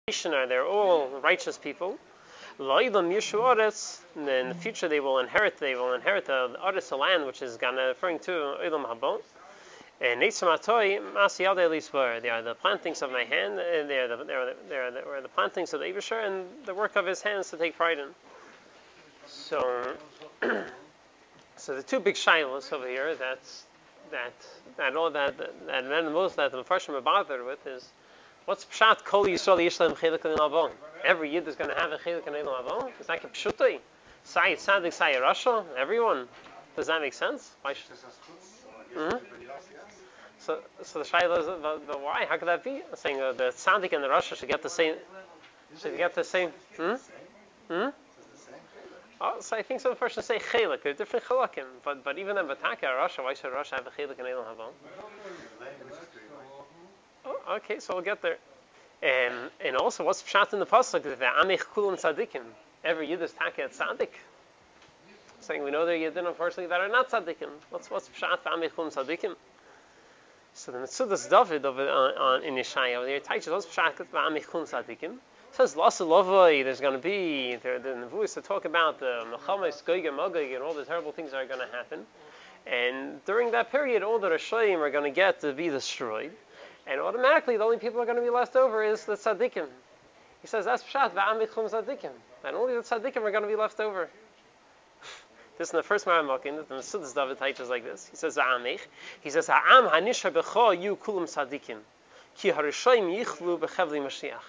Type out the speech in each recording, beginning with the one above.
they're all righteous people. Lo'ilam Yishu Oretz, and in the future they will inherit the Oretz, the land, which is referring to Olam Haba. And Neitzim Atoi Mas Yadei Lisbar, they are the plantings of my hand, and they are the plantings of the Eibusher, and the work of his hands to take pride in. So, so the two big shilos over here, that most that the Mepharshim are bothered with is, what's Pshat Kol Yisrael Yishlaim Chelik in Avon? Every Yid is going to have a Chelik in Avon. Is that Pshutai? Say Tzadik, say Rasha. Everyone. Does that make sense? Why should? So the Shaila is the why? How could that be? I'm saying the Tzadik and the Rasha should get the same. Oh, so I think some person say Chelik. They're different Chelakim. But even then, Bataka Rasha. Why should Rasha have a Chelik in Avon? Oh, okay, so we'll get there. And also, what's pshat in the pasuk? The amich kulam tzadikim. Every yid is taka at tzadik. Saying we know there are yidin, unfortunately, that are not tzadikim. What's pshat amich kulam tzadikim? So the Metzudas David in Yeshaya, there teaches what's pshat amich kulam tzadikim. It says lasalovoi. There's going to be the nevuos to talk about the melchamas goyim magog and all the terrible things that are going to happen. And during that period, all the Rishayim are going to get to be destroyed. And automatically, the only people who are going to be left over is the tzaddikim. He says, that's pshat, va'amichum tzaddikim. And only the tzaddikim are going to be left over. This is in the first Maramakim, the Metzudas David teaches like this. He says, va'amich. He says, ha'am hanisha b'cho yu kulam tzaddikim. Ki harishayim yichlu b'chevli Moshiach.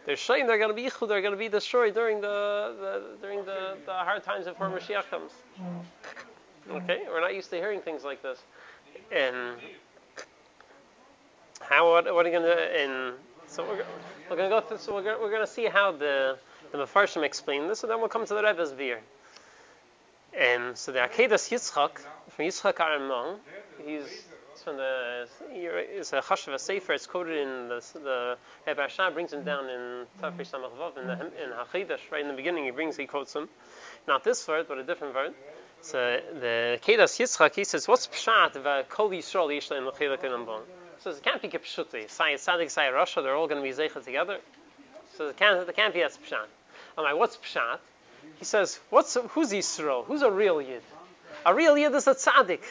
The Rishayim, they're going to be yichlu, they're going to be destroyed during the hard times before Moshiach comes. Okay? We're not used to hearing things like this. And what are you going to do? And so we're going to go through. So we're going to see how the Mepharshim explain this, and then we'll come to the Rebbe's Beer. And so the Akedas Yitzchak from Yitzchak Aramon, it's a Chashav Sefer. It's quoted in the Rebbe Ashab brings him down in Tafresh Samach Vav in Hachidash right in the beginning. He quotes him, not this word but a different word. So the Akedas Yitzchak, he says, what's pshat v'kol Yisrael yishleim l'chilek inambon? So it can't be kipshuti. Say Tzadik, say Rasha, they're all going to be zeicha together. So it can't be as pshat. I'm like, what's pshat? He says, who's Yisrael? Who's a real Yid? A real Yid is a Tzadik.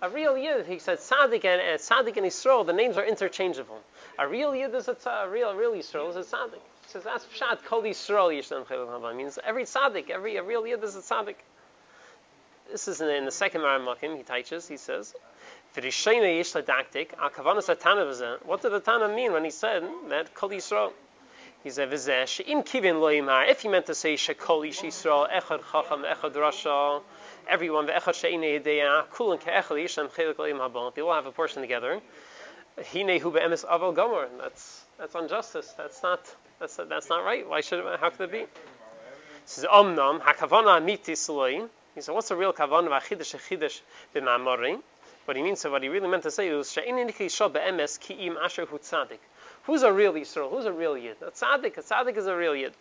A real Yid, he said, Tzadik and Yisrael, the names are interchangeable. A real Yid is a real Yisrael is a Tzadik. He says, that's pshat, kol Yisrael yishlam chilek haba. Means every Tzadik, a real Yid is a Tzadik. This is in the second Maramakim, he teaches, he says, what did the Tana mean when he said that Kol Yisrael? He said, if he meant to say Shekol Ish Yisrael, Echad Chacham, Echad Rasha, everyone, Ve'echad She'inei Yedea, Kulan Ke'echad Yishem Chelik L'im Haba, they all have a portion together. Hinehu Be'emes Aval Gomer. That's injustice. That's not right. How could it be? He says, Omnam Hakavana Mitis Loi. He said, what's the real kavanah? V'achidash b'ma'amarim. What he means, so what he really meant to say was, who's a real Yisrael? Who's a real Yid? A tzaddik is a real Yid.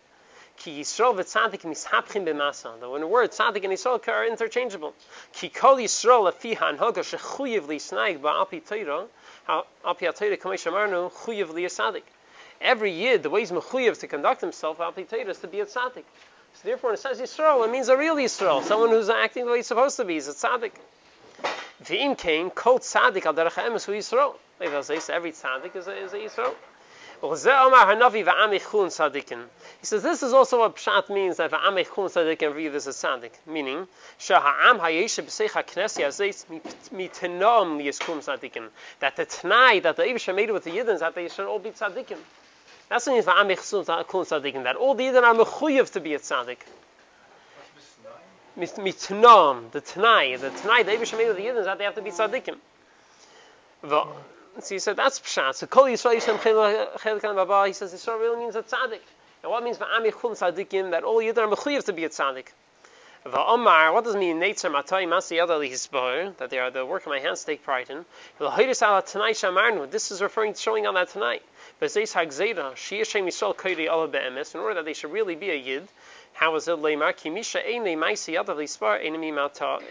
Ki Yisrael v'tzaddik mishapchim b'masa. The word tzaddik and Yisrael are interchangeable. Ki kol Yisrael afi hanhoga shechuyev li'snaig ba'api Torah, api HaTorah kamei shamarnu chuyev li'yasadik. Every Yid, the way he's mechuyev to conduct himself, api Torah, is to be a tzaddik. So therefore, when it says Yisrael, it means a real Yisrael, someone who's acting the way he's supposed to be. He's a tzaddik. V'im kain kol tzaddik al derech ha'emes hu Yisrael. Like they'll say, so every tzaddik is a Yisrael. He says this is also what pshat means, that v'amich chun tzaddikim read this as tzaddik, meaning shaha'am ha'yeshe b'seich ha'knesi hazeit mitenom liyeskum tzaddikim, that the t'nai that the Eibusher made with the Yidden that they should all be tzaddikim. That's what it means v'amich chun tzaddikim, that all the Yidden are mechuyev to be a tzaddik. Mitnom, the t'nai the Eibusher made with the Yidden that they have to be tzaddikim. So he said that's pshat. So kol Yisrael yishem chelik baba. He says Yisrael really means a tzaddik. And what means va'amichum tzaddikim? That all Yidden are mechuyev to be a tzaddik. Va'omar, what does it mean? Neitzer matay masi yada lihisbar, that they are the work of my hands take pride in. V'lohiris ala tanai shamarnu. This is showing on that tonight. V'zeis hagzeda sheyeshem Yisrael koyri ala be'emes. In order that they should really be a Yid. How is it leimar? Ki misha einei masi yada lihisbar einemi matav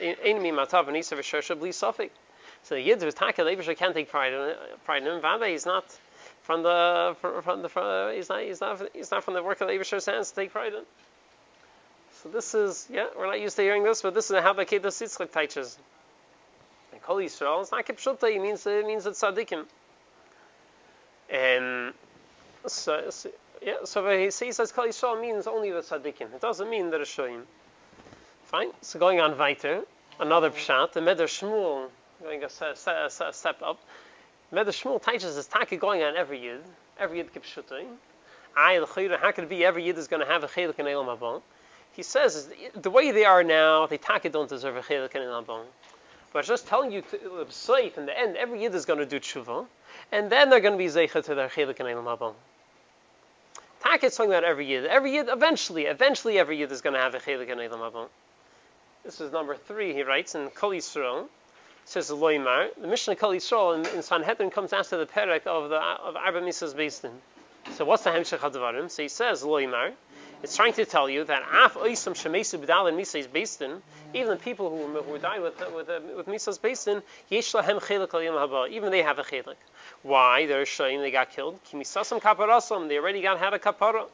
v'nisa v'shersha bli safek. So the Yid who's taka, the Eibusher can't take pride in him. Vada, he's not from the he's not from the work of the Eibishter's hands to take pride in. So this is we're not used to hearing this, but this is how the Kedos Yitzchak teaches. And Kol Yisrael, it's not Kipshuta, it means it's tzaddikim. And so he says Kol Yisrael means only the tzaddikim. It doesn't mean the Rishoyim. Fine. So going on weiter, another pshat, the Meder Shmuel, going a step up. Meder Shmuel teaches this taka going on every yid Kipshuta. How could it be every yid is going to have a chelik in Eilam Haba? He says the way they are now, they taka don't deserve a chelik in Eilam Haba. But just telling you safe in the end, every yid is going to do tshuva, and then they're going to be zeicha to their chelik in Eilam Haba. Taka is talking about every yid. Every yid, eventually every yid is going to have a chelik in Eilam Haba. This is number 3. He writes in Kol Yisrael. Says Loimar. The Mishnah Kol Yisrael in Sanhedrin comes after the perek of Arba Misas Beistin. So what's the Hemshech HaDvarim? So he says Loimar. It's trying to tell you that Af Oisam Shemesu B'dal and Misas Beistin, even the people who die with Misas Beistin, Yesh Lahem Chelik Al Yom Haba. Even they have a chelik. Why? They're showing they got killed. Ki Misasam Kaparasam. They already had a kapara.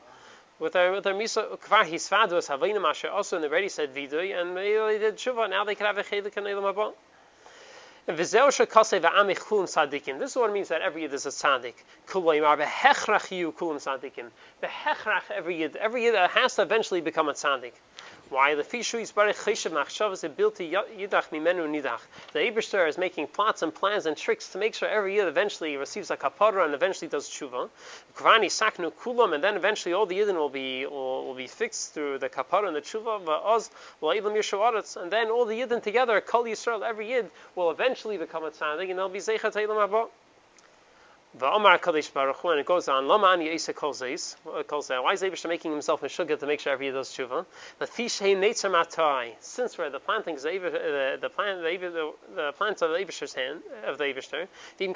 With their Misa Kvar Hisvadus Havainim Asher also, and they already said Vidui, and they did Tshuva. Now they could have a chelik in Eilam Haba. And this is what it means that every yid is a tzaddik. Every yid has to eventually become a tzaddik. Why? The Eibishter is making plots and plans and tricks to make sure every yid eventually receives a kapara and eventually does tshuva. And then eventually all the yidden will be fixed through the kapara and the tshuva. And then all the yidden together, Kol Yisrael, every yid will eventually become a tzaddik and they'll be zeichat Eilam Haba. V'Omar Kadosh Baruch Hu, and it goes on. Lama ani Yisa Kol Zeis. Why is Eibishter making himself a sugar to make sure every yid does tshuva? The Fishei Neitzer Matai. Since we're the planting the plants of the Eibishter's hand of the Eibishter, it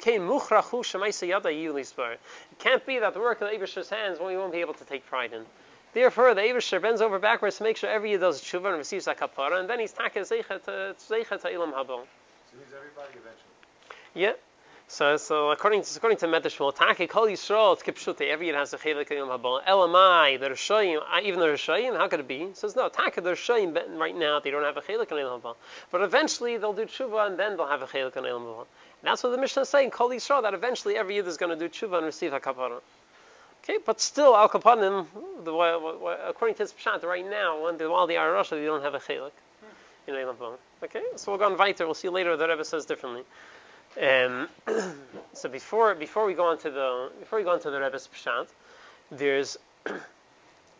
can't be that the work of the Eibishter's hands we won't be able to take pride in. Therefore, the Eibishter bends over backwards to make sure every yid does tshuva and receives a kapara, and then he's taking zeicha to Eilam Haba. So he's everybody eventually. Yeah. So according to Meder Shmuel, Taki Kol Yisrael, it's Kipshuta, every yid has a chelik in Eilam Haba. Elamai, the Rishoyim, even the Rishoyim, how could it be? He says, no, Taki, the Rishoyim, right now, they don't have a chelik in Eilam Haba. But eventually, they'll do tshuva, and then they'll have a chelik in Eilam Haba. And that's what the Mishnah is saying, Kol Yisrael, that eventually every yid is going to do tshuva and receive a kapara. Okay, but still, Al Kapanim, according to his Pshat, right now, while they are Russia, they don't have a chelik in Eilam Haba. Okay, so we'll go on weiter, we'll see later the Rebbe says differently. So before we go on to the Rebbe's Pshat, there's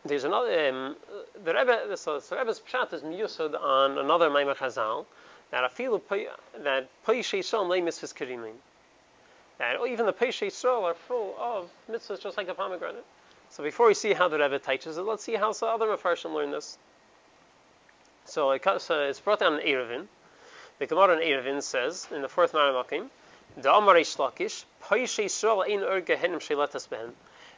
another the Rebbe's Pshat is miyusod on another Maimar Chazal that Poishei Yisrael lay mitzvahs kerimin, that even the Poishei Yisrael are full of mitzvahs just like a pomegranate. So before we see how the Rebbe teaches it, let's see how some other Mefarshim learn this. So it's brought down in Eruvin. The Gemara in Eruvin says, in the 4th Maramakim, the Amar Reish Lakish, Poishei Yisrael ein ur gehenim sheilatas behen.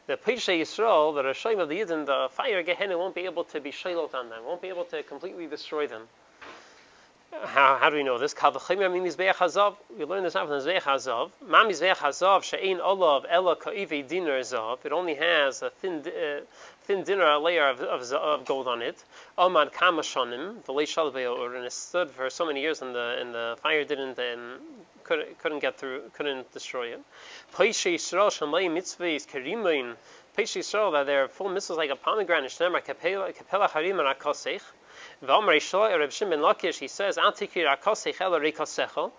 The Poishei Yisrael, the Rishoyim of the Yidden, the fire Gehenna won't be able to be shailot on them, won't be able to completely destroy them. How do we know this? We learn this out from the Mizbeach Hazav. Ma Mizbeach Hazav she'ein olav ela ka'ivi dinar zav. It only has a thin dinar, a layer of gold on it. Oman kama shonim v'lei shal ve'or, and it stood for so many years, and the fire couldn't get through, couldn't destroy it. Poishei Yisrael shamay mitzvahs kerimein. Poishei Yisrael, that they're full mitzvahs like a pomegranate. Shneimar kapela harim arakosech. V'amar Yisrael Reb Shimon ben Lakish, he says, Antikir akosech ela reikosecho.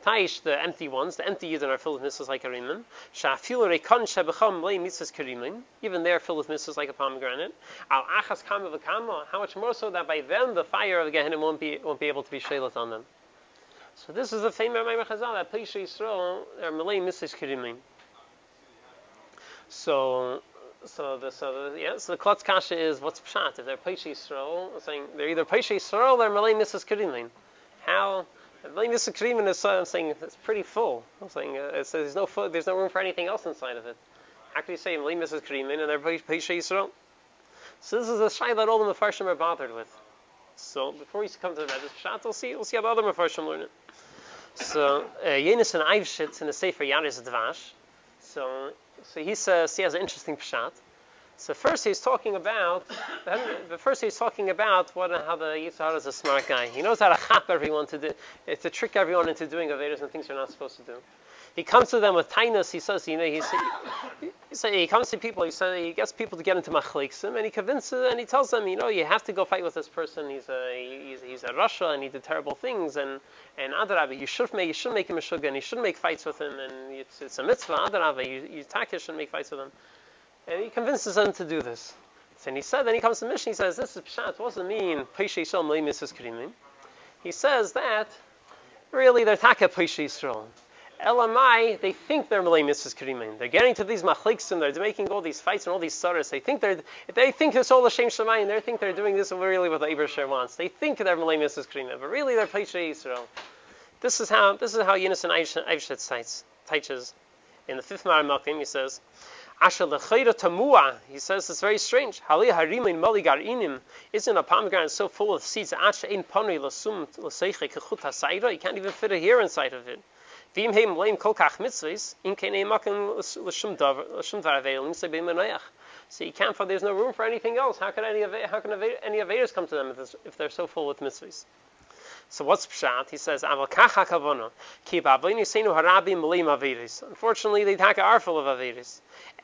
Taish, the empty ones, the empty yidden are filled with mitzvahs like a rimen. Sha'afilu reikon shebecham lei mitzvahs kerimin. Even they are filled with mitzvahs like a pomegranate. Al achas kama v'kama. How much more so that by them the fire of the Gehenna won't be able to be sheilat on them. So this is the famous Maimar Chazal that Poishei Yisrael are malei mitzvahs kerimin. So the Klotz Kasha is what's Pshat. If they're Poishei Yisrael, saying they're either Poishei Yisrael or they're malei mitzvahs kerimin. How? Malei mitzvahs kerimin is, I'm saying it's pretty full. I'm saying there's no room for anything else inside of it. How can you say malei mitzvahs kerimin and they're Poishei Yisrael? So this is a shayla that all the Mefarshim are bothered with. So before we come to the Rebbe's Pshat, we'll see how the other Mefarshim learn it. So Yenis and Eivshitz in the Sefer Yaris Dvash. So So he says he has an interesting pshat. So first he's talking about how the Yetzer Hara is a smart guy. He knows how to chap everyone to trick everyone into doing avedas and things they're not supposed to do. He comes to them with tainus. He says, he comes to people. He gets people to get into machliksim, and he convinces and he tells them, you have to go fight with this person. He's a Russia, and he did terrible things, and Adarabah, you should make him a shugga, and you shouldn't make fights with him, and it's a mitzvah. Adarabah, you shouldn't make fights with him. And he convinces them to do this. And then he comes to the Mishnah, he says, this is Pshat, what does it mean, Peshe Yisrael Mlei Mitzvos Kerimin? He says that, really, they're Taka Peshe Yisrael. Elamai, they think they're Mlei Mitzvos Kerimin. They're getting to these machliks, and they're making all these fights and all these saras. They think it's all L'Shem Shemayim, they think they're doing this really what the Eibusher wants. They think they're Mlei Mitzvos Kerimin, but really they're Peshe Yisrael. This is how Yinus and Eivshet teaches. In the 5th Ma'ar Malkim, he says, he says it's very strange. Isn't a pomegranate so full of seeds? You can't even fit a hair inside of it. So you can't find, there's no room for anything else. How can any Avedas come to them if they're so full with mitzvahs? So what's pshat? He says, unfortunately, they are full of averis.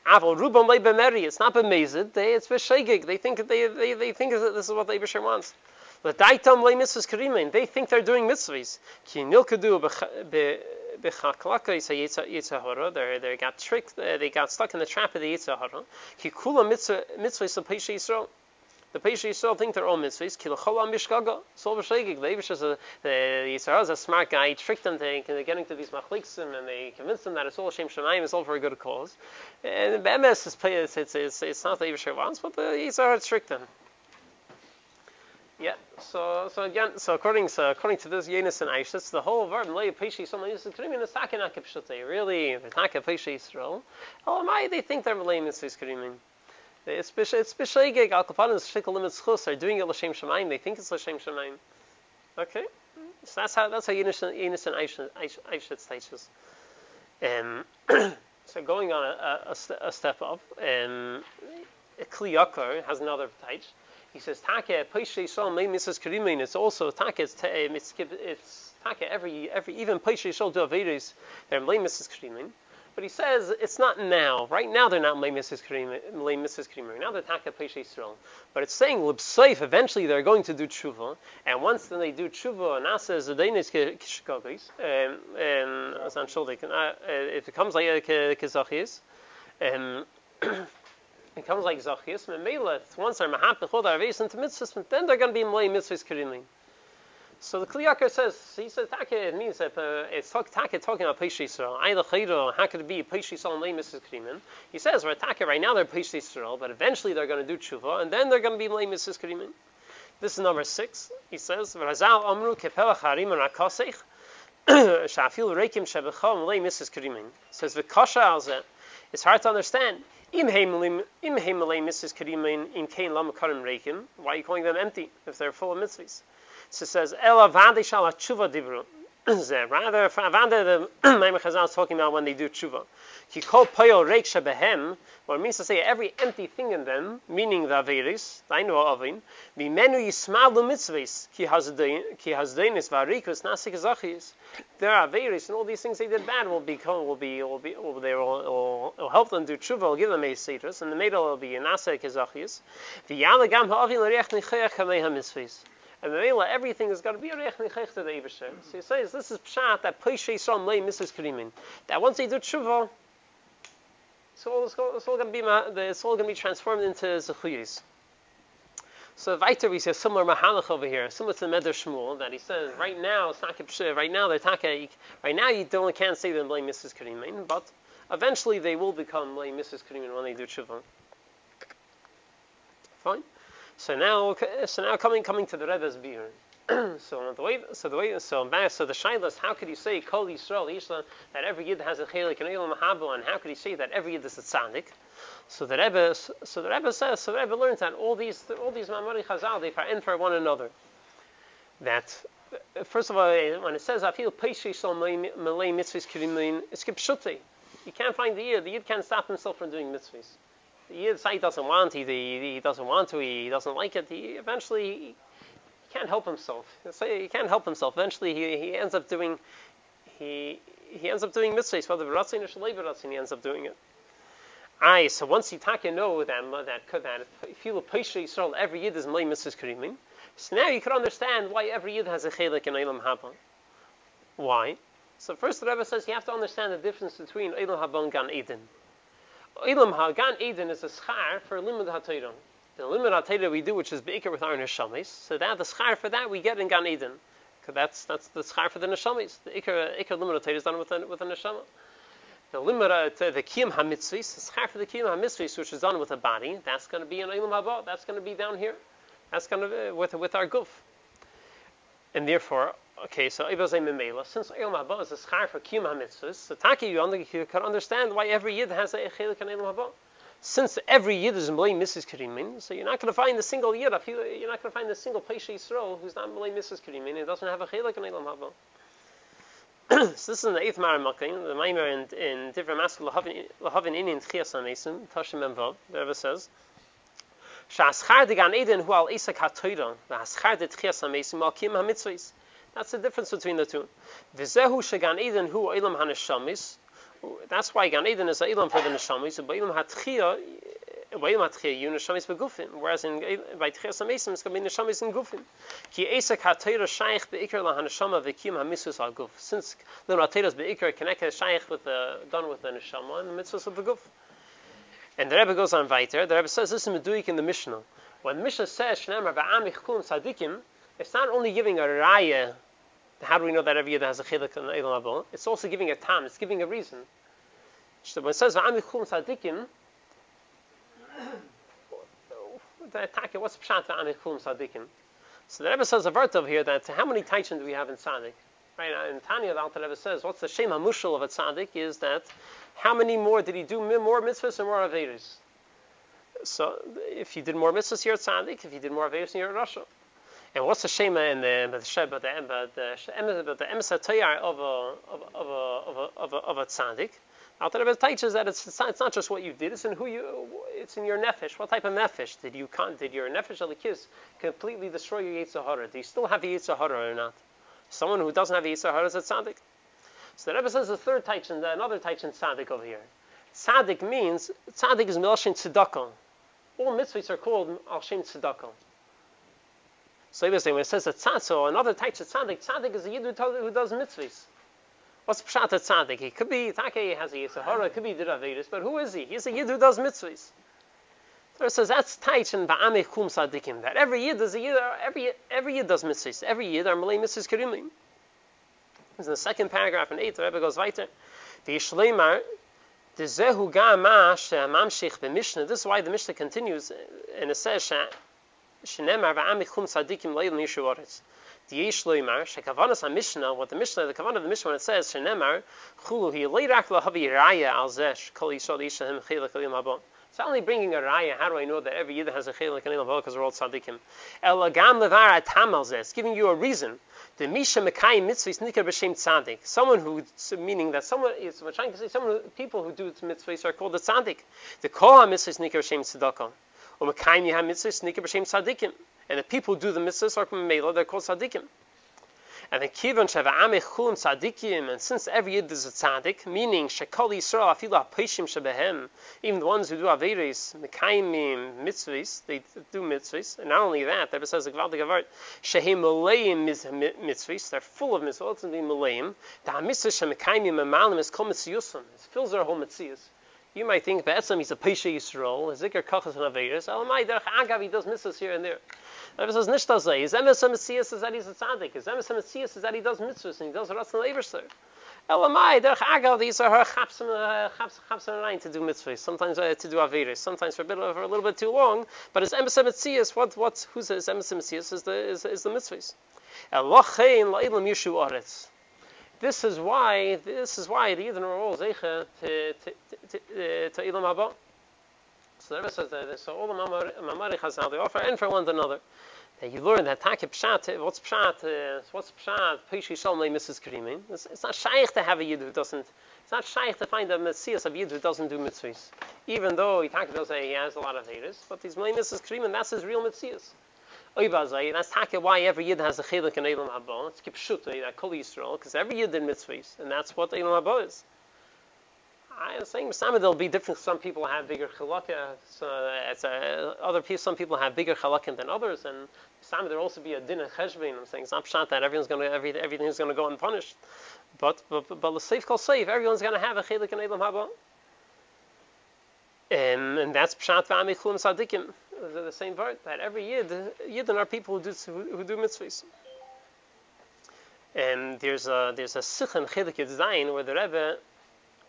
It's not b'mezid. It's b'shegig. They think this is what the Eibusher wants. They think they're doing mitzvahs. They got tricked. They got stuck in the trap of the Yetzer Hara. The Peshe Yisrael think they're all mitzvahs. The Yetzer Hara is a smart guy. He tricked them to getting to these machliksim, and they convinced them that it's all Shem Shemayim, it's all for a good cause. And the MS it's not the Eibusher wants, but the Yetzer Hara tricked them. Yeah. So according to this Yenis and Aishas, the whole verb Mlei Peshe Yisrael is takenake pshutei. Really, the take Peshe Yisrael. They think they're Mlei mitzvahs kerimin. It's b'sheigeg al kapanim shikol limits chus. They're doing it l'shem shemayim. They think it's l'shem shemayim. Okay, so that's how Yinus and Eivshet teaches. So going on a step up, Kli Yakar has another teach. He says Take Peshe Yisrael Mei Mitzvos Kerimin. It's also Take. It's Take every even Peshe Yisrael do averis. They're Mei Mitzvos Kerimin. But he says it's not now. Right now they're not Mlei Mitzvos Kerimin. Now they're Taka Peshe Yisrael. But it's saying L'Bseif, eventually they're going to do tshuva, and once then they do tshuva, Nasa Zedenis Kishkogis, and it becomes like Zachis, it comes like Zachis, Memela, once they're Mahap Bechol Arveis into mitzvahs, then they're going to be Mlei Mitzvos Kerimin. So the Kli Yakar says, Taka, it means that it's Taka talking about Peshe Yisrael. How could it be Peshe Yisrael and Mlei Mitzvos Kerimin? He says, Taka, right now they're Peshe Yisrael, but eventually they're going to do tshuva, and then they're going to be Mlei Mitzvos Kerimin. This is number 6. He says, V'razal Amru Kepelach Harim and Rakosech Shafil Reikim Shebecha Mlei Mitzvos Kerimin. Says, V'kasha Alzeh. It's hard to understand. Im Mlei Mitzvos Kerimin in Kain Lam Karim Reikim. Why are you calling them empty if they're full of mitzvahs? So it says, Ela vande shala tshuva dibru. Rather, vande the Maimon Chazal is talking about when they do tshuva. Ki kol poyo reik shebehem, what it means to say every empty thing in them, meaning the averis, dainu avin, mimenu yismalu mitzvahs, ki hasdeinis varikus nasik zachis. Their averis and all these things they did bad will help them do tshuva, will give them a citrus, and the middle will be nasik zachis. V'yala gam ha'avin l'reich nichayach kamei ha-mitzvahs. And the Mela, everything is going to be a reich nichech to the Eibusher. So he says, this is pshat that Peshe Yisrael Mlei Mitzvos Kerimin. That once they do tshuva, it's all going to be transformed into zechuyos. So Vaiter, we see a similar mahalach over here, similar to the Meder Shmuel, that he says right now it's not pshat. Right now they're taka. Right now you can't say they're Mlei Mitzvos Kerimin, but eventually they will become Mlei Mitzvos Kerimin when they do tshuva. Fine. So now coming to the Rebbe's beer. So the shaila is, how could you say Kol Yisrael that every yid has a chelik and Eilam Mahabu, and how could you say that every yid is a tzaddik? So the Rebbe learns that all these Mamari Chazal, they are in for one another. That first of all, when it says Afil Peshe Yisrael Mlei Mitzvos Kerimin, it's kipshutei. You can't find the Yid. The Yid can't stop himself from doing mitzvahs. The Yid say he doesn't want, he doesn't want to, he doesn't like it. He can't help himself. He can't help himself. Eventually, he ends up doing he ends up doing mitzvahs. Whether b'ratzin or shalei b'ratzin, he ends up doing it. So once you know that if you look Pesha Yisrael, every Yid is Malay Mitzvahs Karimin. So now you can understand why every Yid has a chelik in Eilam Haba. Why? So first the Rebbe says you have to understand the difference between Eilam Haba and Gan Eden. Gan Eden is a schar for Limud HaTorah. The Limud HaTorah we do, which is Be'ikr with our Neshamis. So that the schar for that we get in Gan Eden. Because that's the schar for the Neshamis. The Ikr Limud HaTorah is done with a Neshama. The Limud the Kiyum HaMitzvahs, the schar for the Kiyum HaMitzvahs, which is done with a body, that's going to be in Eilam Haba. That's going to be down here. That's going to be with our guf. And therefore, so Ibazay Memela, since Eilam Haba is a schar for Kiyum HaMitzvahs, so Taki, you can understand why every Yid has a chelik in Eilam Haba. Since every Yid is Malay Mrs. Karimin, so you're not going to find a single Yid, you're not going to find a single Pesha Yisrael who's not Malay Mrs. Karimin and doesn't have a chelik in Eilam Haba. So this is in the 8th Maramakim, the Maimer in different masks, Lahavin Inin Tchias HaMesim, Tashim Memvav, the Rebbe says, Sha'aschar de Gan Eden hu al Isak HaTorah, v'aschar de Tchias HaMesim al Kiyum HaMitzvahs. That's the difference between the two. V'zehu sheGan Eden hu Eilam HaNeshamis. That's why Gan Eden is Eilam for the Neshamis. B'Eilam HaTchiyah, you Neshamis beGufin. Whereas by Tchias HaMesim, it's going to be Neshamis in Gufin. Ki Isak HaTorah shaykh be'ikr laHaNeshama v'Kiyum HaMitzvahs al Guf. Since the HaTorah is be'ikr connected shaykh with done with the Neshama and the Mitzvahs of the Guf. And the Rebbe goes on weiter. The Rebbe says this is Meduik in the Mishnah. When the Mishnah says Shneimar ba'amich kulam tzadikim, it's not only giving a raya. How do we know that every Yid has a chilek in Eilam Haba? It's also giving a tam. It's giving a reason. So when it says ba'amich kulam tzadikim, what's pshat ba'amich kulam tzadikim? So the Rebbe says a vart over here that how many taichim do we have in tzaddik? Right now, in Tanya, the Alter Rebbe says, what's the Shem HaMushal of a tzaddik is that how many more did he do more mitzvahs or more averis? So if you did more mitzvahs, you're a tzaddik. If you did more averis, you're a rasha. And what's the shema in the emes hatayar of a tzaddik? Alter Rebbe teaches that it's not just what you did; it's in it's in your nefesh. What type of nefesh did your nefesh alikis completely destroy your yetzer hara? Do you still have the yetzer hara or not? Someone who doesn't have the yetzer hara is a tzaddik. So the Rebbe says the third taichin, another taichin tzaddik over here. Tzaddik means tzaddik is milshin tzedakah. All mitzvahs are called al shem tzedakah. So when it says a tzaddik, another taichin tzaddik is a yid who does mitzvahs. What's pshat a tzaddik? He could be he has a yetzer hara, could be did avedis, but who is he? He's a yid who does mitzvahs. So it says that's taichin ba'amich kum tzaddikim. That every yid is a yid. Every yid does mitzvahs. Every yid are malay mitzvahs karimim. In the second paragraph in 8, the Rebbe goes weiter. The Yishleimar, the Zehu Gama Mamshich b'Mishnah. This is why the Mishnah continues, and it says, Shenemar v'amichum tzadikim leil mishu oretz. The Yishleimar, shekavanas HaMishnah, what the kavanah of the Mishnah, when it says, Shenemar, chulu hi leirak lahavi raya al zesh, kol yishol yishahem chilek alim habon. It's not only bringing a raya. How do I know that every yid has a chilek and ilam because we're all tzadikim? Elagam levar atam al zeh. It's giving you a reason. The misha mekayim mitzvahs nikar b'shem tzaddik. Someone who, meaning that someone is trying to say, people who do mitzvahs are called the tzaddik. The kol ha-mitzvahs nikar b'shem tzedakah. Or mekayim yiham mitzvahs nikar b'shem tzaddikim. And the people who do the mitzvahs are mela, they're called tzaddikim. And the kivon sheva amech chulim tzaddikim, and since every yid is a tzaddik, meaning shekol Yisrael afilu ha'peishim shebehem, even the ones who do averis, mekayim mitzvahs, they do mitzvahs, and not only that, the Rebbe says a gvaldig avart, shehem maleim mitzvahs, they're full of mitzvahs, ultimately maleim, the ha'mitzvah shemekayim memalim is kol mitzvahs, it fills their whole mitzvahs. You might think, be'etzem he's a peisha Yisrael, a zikr kachas and averis, elamai derech agav he does mitzvahs here and there. The Rebbe says, nishtazay, his emes ha-metzias is that he's a tzaddik, his emes ha-metzias is that he does mitzvahs and he does ratzon leverser. Elamai, derech agav, these are her chapsim line to do mitzvahs, sometimes to do averis, sometimes for a little bit too long, but his emes ha-metzias, who's his emes ha-metzias is the mitzvahs. Elochein la'ilam yishu aretz. This is why the Yidden are all zeicha to Eilam Haba. So the Rebbe says that so all the Mamari Chazal they offer and for one another that you learn that Taka Pshat, what's Pshat, Pishi Shalmei Mrs. Krimin. It's not shaykh to have a Yid who doesn't, it's not shaykh to find a Messias of Yid who doesn't do mitzvahs. Even though Taka does say he has a lot of haters, but these Mrs. Krimin, that's his real Messias. That's Taka why every Yid has a Chelik in Eilam Haba. It's Kipshuta, that Kol Yisrael, because every Yid did mitzvahs, and that's what Eilam Haba is. I'm saying there'll be different. Some people have bigger chalakah. Some people have bigger chalakim than others, and there'll also be a din and cheshbon. I'm saying it's not pshat that everything is going to go unpunished, but the safe call safe. Everyone's going to have a chelik in elam haba, and that's pshat v'amichum sadikim. The same word that every yidden are people who do mitzvahs. And there's a sikh and chelik zayin where the Rebbe.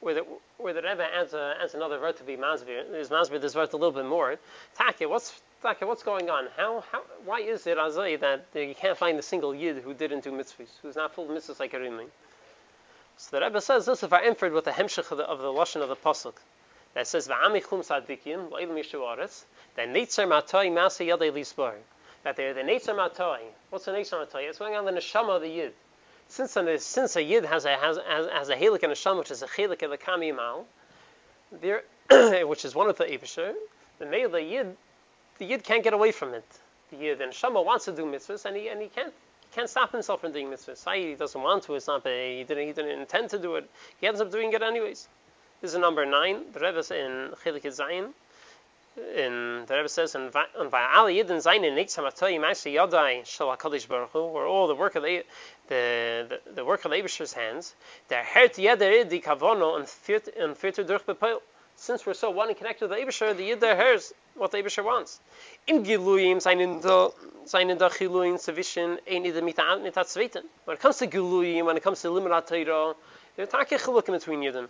Where the Rebbe adds another word to be masbir. There's masbir this word a little bit more. Taka, what's going on? Why is it Azay that you can't find a single Yid who didn't do mitzvahs, who's not full of mitzvahs like a Rimling? So the Rebbe says this if I inferred with the hemshech of the lashon of the pasuk that says va'amichum sadikim lo'ilam yishuaretz that neitzer matoi masa yadei lispar that they're the neitzer matoi. What's the neitzer matoi? It's going on the neshama of the Yid. Since a Yid has a helik and a sham, which is a chelik of the kami mal, which is one of the Eibusher, the Yid can't get away from it. The Yid and Shama wants to do mitzvahs, and he can't stop himself from doing mitzvahs. He doesn't want to. It's not. He didn't intend to do it. He ends up doing it anyways. This is number 9. The Rebbe in Chelik Zayin. The Rebbe says, "And va'al Yidin Zayin in Neitzam Atay Ma'aseh Yadai Shel HaKadosh Baruch Hu," where all the work of the work of the Eibusher's hands, der hert jeder di kavono and filter durch bepeil. Since we're so one and connected to the Eibusher, the Yid hears what the Eibusher wants. In Giluyim seinen da Giluyim zwischen ein Ida mit Zweiten. When it comes to Giluyim, when it comes to Limud HaTorah, there's a chilukim between Yidden.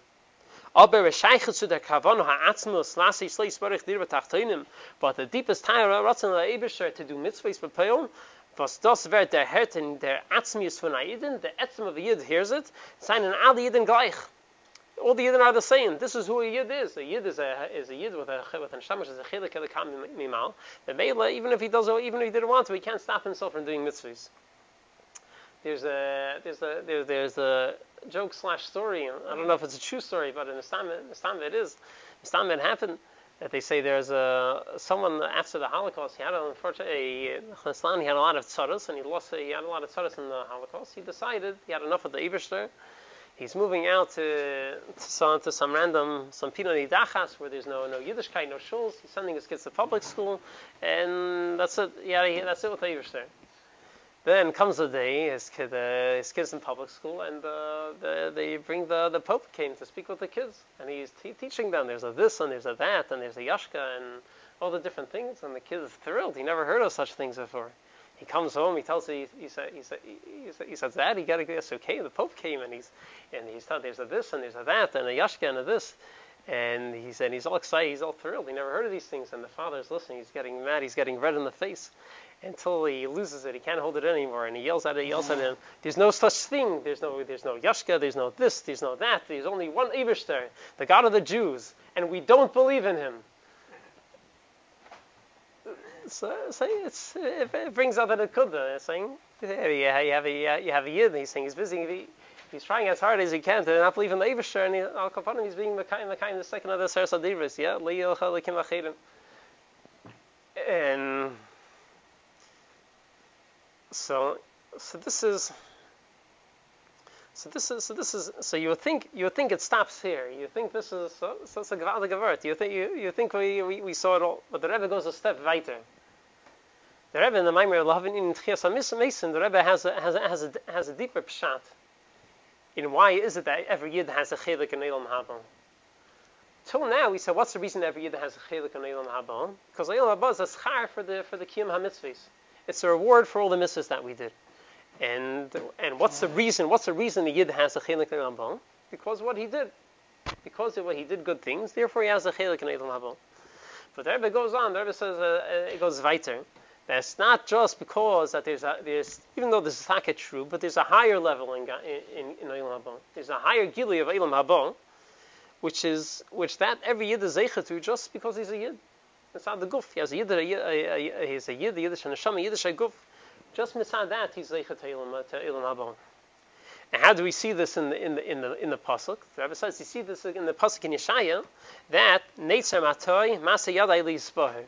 Aber Shaykh zu der Kavon ha'atzmus lasi shleis barich dir v'tachtonim. But the deepest Torah ratzon the Eibusher to do mitzvahs bepeil, was das wird der Hert in der Atzmius von Yidden, the etzem of the Yid hears it, seinen alle Yidden gleich. All the Yidden are the same. This is who a Yid is. A Yid is a Yid with a neshama, is a chelik of the kam mimal. The Meila, even if he didn't want to, he can't stop himself from doing mitzvahs. There's a joke / story. I don't know if it's a true story, but in Islam it is. Islam it happened that they say there's someone after the Holocaust. He had a lot of tzaras, and he had a lot of tzaras in the Holocaust. He decided he had enough of the Eibusher. He's moving out to some Pinoni Dachas where there's no Yiddishkeit, no shuls. He's sending his kids to public school, and that's it. Yeah, that's it with the Eibusher. Then comes the day, his kids in public school, and they bring the Pope came to speak with the kids, and he's teaching them. There's a this, and there's a that, and there's a yashka, and all the different things, and the kid is thrilled. He never heard of such things before. He comes home. He tells he says, Dad, you got to get okay. The Pope came, and he's told there's a this, and there's a that, and a yashka, and a this. And he said he's all excited, he's all thrilled. He never heard of these things, and the father's listening. He's getting mad. He's getting red in the face. Until he loses it, he can't hold it anymore, and he yells at him. There's no such thing. There's no yashka. There's no this. There's no that. There's only one Eibusher, the God of the Jews, and we don't believe in him. So it brings out that it could. Saying you have a Yid. He's saying he's busy. He's trying as hard as he can to not believe in the Eibusher, and Al Kapanim he's being the kind the second of the Seres Adivris. Yeah, Leil Chalikim Achirim. And so you would think it stops here. You think this is so a gewaltige Wort. You think we saw it all, but the Rebbe goes a step weiter. The Rebbe in the Maimer Lahavin in Tchias HaMesim, the Rebbe has a deeper pshat in why is it that every Yid has a chelik in Eilam Haba. Till now, we said, what's the reason every Yid has a chelik in Eilam Haba? Because Eilam Haba is a schar for the Kiyum HaMitzvahs. It's a reward for all the mitzvahs that we did. And what's the reason? What's the reason the Yid has a chelik in Eilam Haba? Because what he did. Because of what he did good things, therefore he has a chelik in Eilam Haba. But the Rebbe goes on. The Rebbe says it goes weiter. That's not just because that there's even though this is not true, but there's a higher level in Eilam Haba. There's a higher gili of Eilam Haba, which that every Yid is zeicha to just because he's a Yid. Mitzad the guf. He has a yid, he's a yid, the yiddish and a neshama, yiddish a guf. Just mitzad that he's zeichet to ilam haba. And how do we see this in the pasuk? The Rebbe says you see this in the pasuk in Yeshaya that neitzer matoi masa yadai liispaher.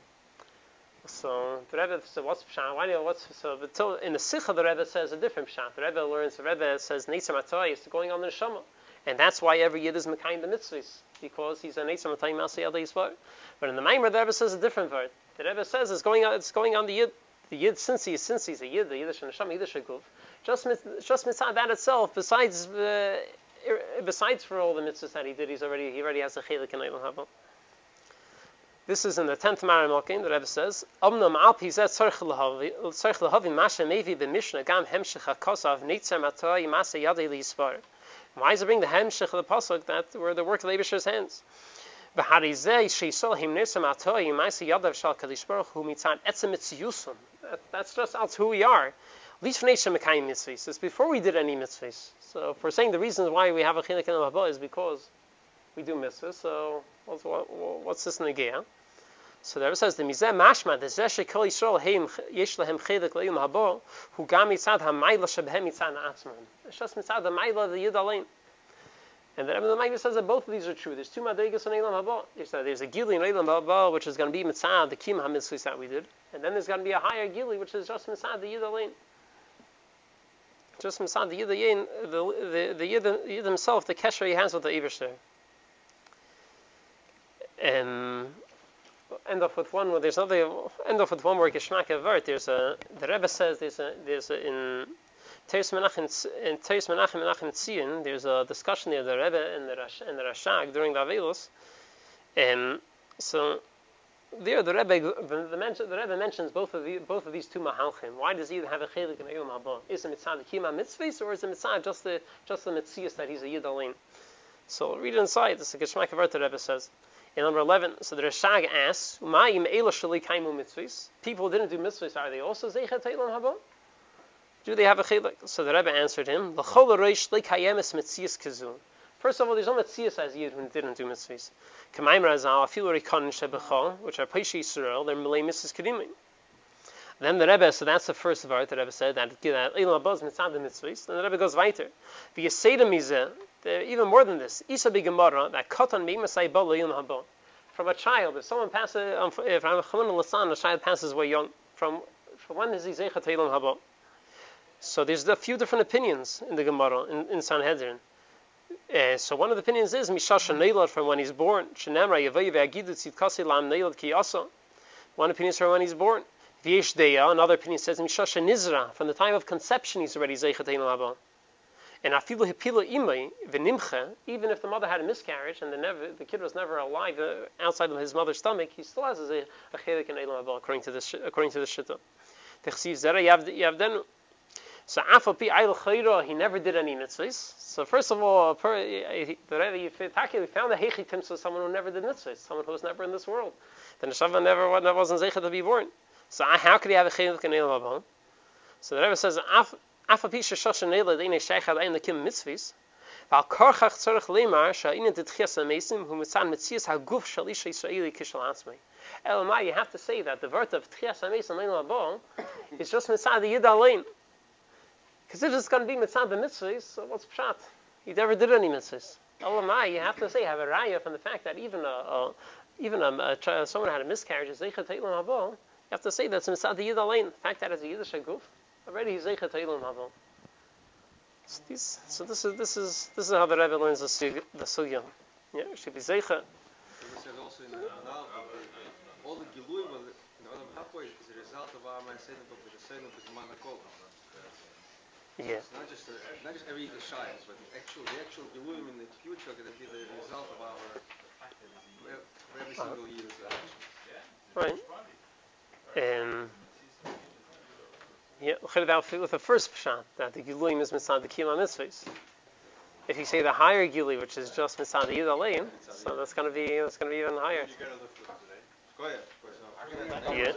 So the Rebbe says, what's pshat? Why do you, what's so? But in the Sikha, the Rebbe says a different pshat. The Rebbe says neitzer matoi is going on the neshama, and that's why every yid is mekayim the mitzvahs, because he's a neitzer matoi masa yadai liispaher. But in the Maimer, the Rebbe says a different word. The Rebbe says it's going on the yid. The yid, since he's a yid, the yiddish and neshama, yiddish aguf. Just mitzvah that itself. Besides for all the mitzvahs that he did, he already has a chelik in Eilam Haba. This is in the 10th Mara Malkin. The Rebbe says, "Omnam al pi zeh tzarich lehavi masha mevi b'mishnah gam hemshech hakosav neitzer matoi masa yadei liyispar." Why does it bring the hemshech of the pasuk that were the work of the Eibusher's hands? That's just out who we are. It's before we did any mitzvahs. So if we're saying the reasons why we have a chilik in the haba is because we do mitzvahs, so what's this negea? So there it says the mizeh mashma the zeh shekol Yisrael yesh lahem chilik le'im haba hu gam mitzad hamayla shebehem mitzad atzman. It's just mitzad the mayla of the yid alein. And the Rebbe says that both of these are true. There's two madrigas in Eilam Haba. There's a gili in Eilam Haba, which is going to be mitzad, the kim hamitzvahs that we did, and then there's going to be a higher gili, which is just mitzad, the yid alein. Just mitzad, the yid alein, the yid himself, the kesher he has with the Eibusher. And end off with one more word Geshmak Avert. The Rebbe says there's a in Teres Menachem Tzion, there's a discussion there, the Rebbe and the Rashag during the Avelos, and so there the Rebbe mentions both of these two mahalchim. Why does he have a chelik in Eilam Haba? Is it mitzad the kima mitzvahs, or is it mitzad just the mitzias that he's a yid alein? So read it inside. This is a Geshmak Avert. The Rebbe says in number 11. So the Rashag asks, "Umayim eila sheli kaimu mitzvahs? People who didn't do mitzvahs, are they also zeichet Eilam Haba? Do they have a chilek?" So the Rebbe answered him, "L'chol reish leikayemes mitzias kazun." First of all, there's no mitzias as yid who didn't do mitzvahs. K'mayim razal afilu rikanin shebechol, which are peishi Yisrael, they're milei mitzvahs kedimim. Then the Rebbe, so that's the first part the Rebbe said that Eilam Haba is mitzad the mitzvahs. Then the Rebbe goes weiter. The yeseda mizeh, even more than this. Isa b'gemara that katan meimasai ba Eilam Haba. From a child, if someone passes, if I'm a chaman a child passes away young, from when is he zeichet Eilam Haba? So there's a few different opinions in the Gemara in Sanhedrin. So one of the opinions is Mishasha Neilad from when he's born. Shenemra Yavay Ve'agidu Tzidkasi Lam Neilad Ki Asa. One opinion is from when he's born. V'yesh Deya. Another opinion says Mishasha Nizra from the time of conception he's already zeichet Eilam Haba. And Afilu Hipila Imay V'Nimcha, even if the mother had a miscarriage and the kid was never alive outside of his mother's stomach, he still has a chelik in Eilam Haba according to this shita. Techsiv Zera Yavdenu. So Afal Pi Ayl Chayra, he never did any mitzvahs. So first of all, the Rebbe found a hechitim, so someone who never did mitzvahs, someone who was never in this world. The Neshama never wasn't zeichet to be born. So how could he have a chelik in Eilam Haba? So the Rebbe says Afal Pi Sheshasha Neila Deinei Sheichad Ayin Lekim Mitzvahs. Val Korchach Tzarich Leimar Sha'inin Titchias Amesim Hu Mitzan Mitzias HaGuf Shalisha Yisraeli Kishal Atzmei. Elamai, you have to say that the word of Tchias Amesim Eilam Haba is just mitzad the Yid Alein. Because if it's going to be mitzvah the mitzvahs, so what's pshat? He never did any mitzvahs. Elamai, you have to say, have a raya from the fact that even someone had a miscarriage, zeichet Eilam Haba, you have to say that's mitzvah the Yid Alein. The fact that it's a Yiddish aguf, already he's zeichet Eilam Haba. So this is how the Rebbe learns the sugya. Yeah, it should be zeicha. We said also in all the gilui in the Olam Haba is a result of our saying of the saying of the Manakol. Yeah. It's not just every shayas, but the actual gilui in the future going to be the result of our every single year's action. Right. Yeah, with the first pshat that the giluim is mitzad the kima mitzvahs. If you say the higher gilui, which is just mitzad the yid alein, so that's going to be even higher. Yeah. Yeah.